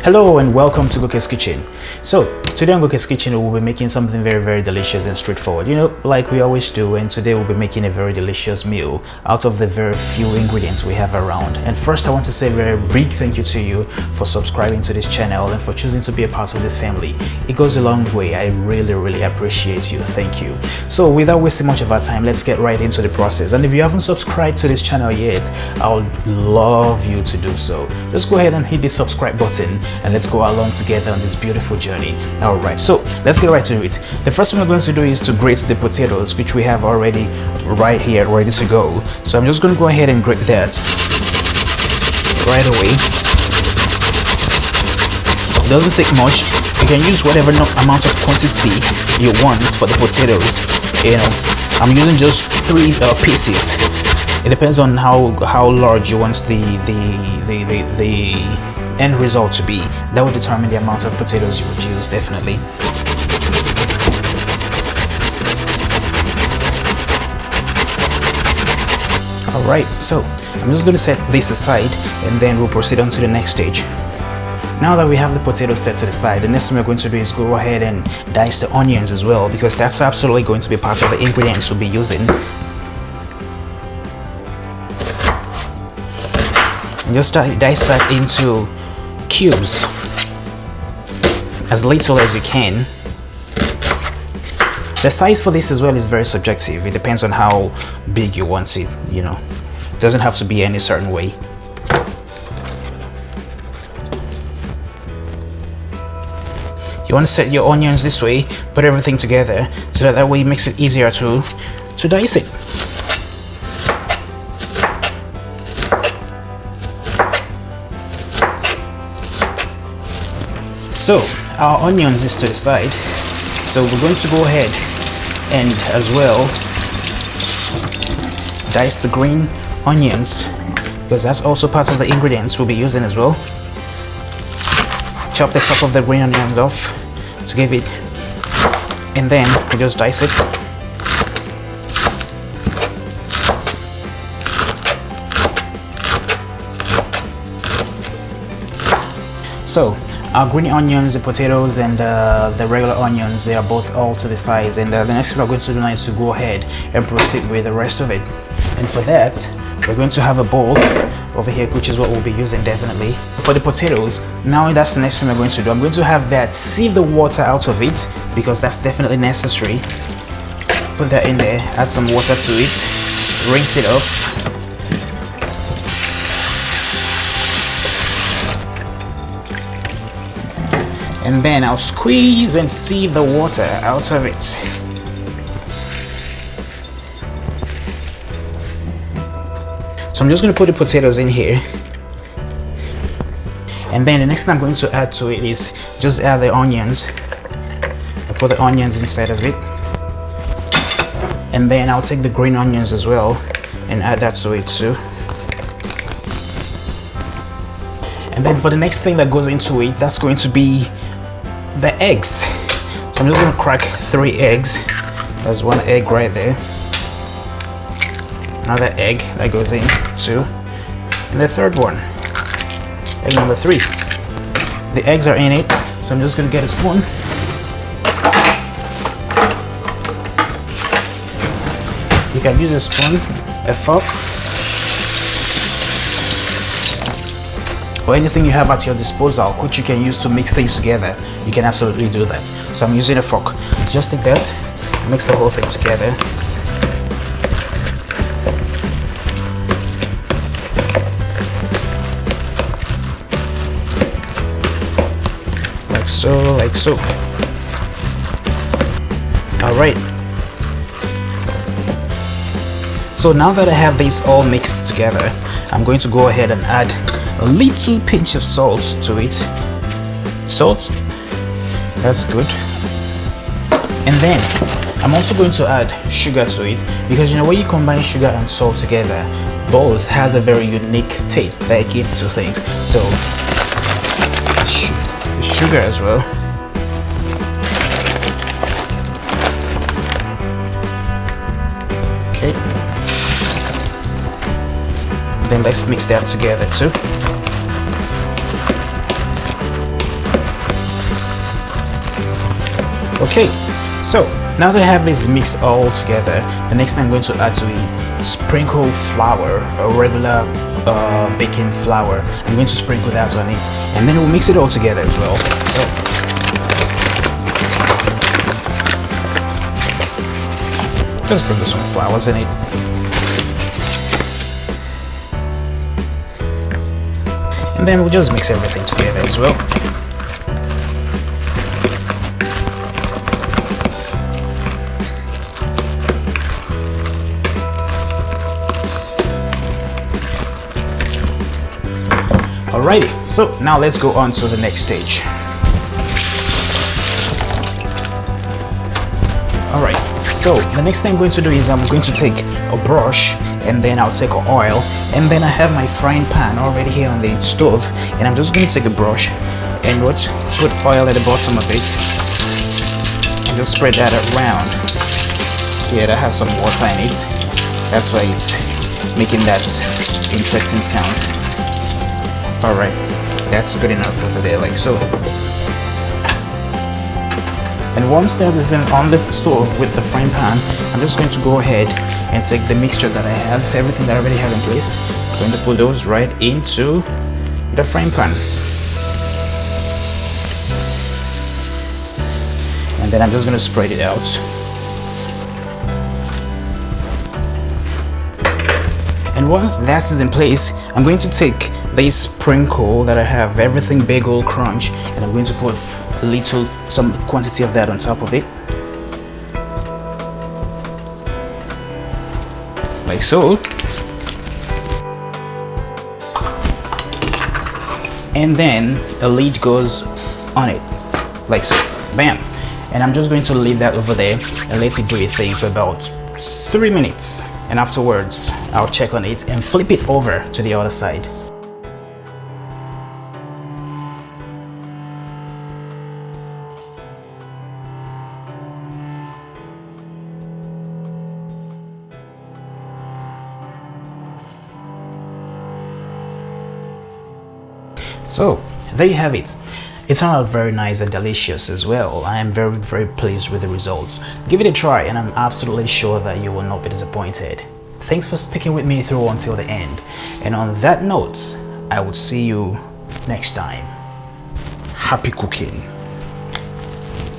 Hello and welcome to Goke's Kitchen. So today on Goke's Kitchen we'll be making something very delicious and straightforward, like we always do. And today we'll be making a very delicious meal out of the very few ingredients we have around. And first I want to say a very big thank you to you for subscribing to this channel and for choosing to be a part of this family. It goes a long way. I really appreciate you. Thank you. So without wasting much of our time, let's get right into the process. And if you haven't subscribed to this channel yet, I would love you to do so. Just go ahead and hit the subscribe button and let's go along together on this beautiful journey. Alright, so let's get right to it. The first thing we're going to do is to grate the potatoes, which we have already right here ready to go. So I'm just going to go ahead and grate that right away. It doesn't take much. You can use whatever amount of quantity you want for the potatoes. I'm using just 3 pieces. It depends on how large you want the end result to be. That will determine the amount of potatoes you would use, definitely. Alright, so I'm just going to set this aside and then we'll proceed on to the next stage. Now that we have the potatoes set to the side, the next thing we're going to do is go ahead and dice the onions as well, because that's absolutely going to be part of the ingredients we'll be using. And just dice that into cubes, as little as you can. The size for this as well is very subjective. It depends on how big you want it, It doesn't have to be any certain way. You want to set your onions this way, put everything together, so that way it makes it easier to dice it. So our onions is to the side, so we're going to go ahead and as well dice the green onions, because that's also part of the ingredients we'll be using as well. Chop the top of the green onions off to give it, and then we just dice it. So our green onions, the potatoes, and the regular onions, they are both all to the size. And the next thing we're going to do now is to go ahead and proceed with the rest of it. And for that, we're going to have a bowl over here, which is what we'll be using definitely. For the potatoes, now that's the next thing we're going to do. I'm going to have that, sieve the water out of it, because that's definitely necessary. Put that in there, add some water to it, rinse it off. And then I'll squeeze and sieve the water out of it. So I'm just going to put the potatoes in here. And then the next thing I'm going to add to it is just add the onions. I'll put the onions inside of it. And then I'll take the green onions as well and add that to it too. And then for the next thing that goes into it, that's going to be the eggs. So I'm just going to crack 3 eggs. There's 1 egg right there. Another egg that goes in too. And the third one, egg number 3. The eggs are in it, so I'm just going to get a spoon. You can use a spoon, a fork, or anything you have at your disposal which you can use to mix things together. You can absolutely do that. So I'm using a fork. So just take that, mix the whole thing together. Like so. Alright. So now that I have this all mixed together, I'm going to go ahead and add a little pinch of salt to it. Salt, that's good. And then I'm also going to add sugar to it, because when you combine sugar and salt together, both has a very unique taste that it gives to things. So sugar as well. Okay. Then let's mix that together too. Okay, so now that I have this mix all together, the next thing I'm going to add to it, sprinkle flour, a regular baking flour. I'm going to sprinkle that on it, and then we'll mix it all together as well. So just sprinkle some flowers in it. And then we'll just mix everything together as well. Alrighty, so now let's go on to the next stage. Alright, so the next thing I'm going to do is I'm going to take a brush, and then I'll take oil, and then I have my frying pan already here on the stove, and I'm just going to take a brush and put oil at the bottom of it and just spread that around. Yeah, that has some water in it. That's why it's making that interesting sound. Alright, that's good enough over there, like so. And once that is on the stove with the frying pan, I'm just going to go ahead and take the mixture that I have, everything that I already have in place. I'm going to put those right into the frying pan. And then I'm just going to spread it out. And once that is in place, I'm going to take this sprinkle that I have, everything bagel crunch, and I'm going to put some quantity of that on top of it, like so. And then a lid goes on it, like so, bam. And I'm just going to leave that over there and let it do its thing for about 3 minutes, and afterwards I'll check on it and flip it over to the other side. So there you have it. It turned out very nice and delicious as well. I am very pleased with the results. Give it a try, and I'm absolutely sure that you will not be disappointed. Thanks for sticking with me through until the end. And on that note, I will see you next time. Happy cooking.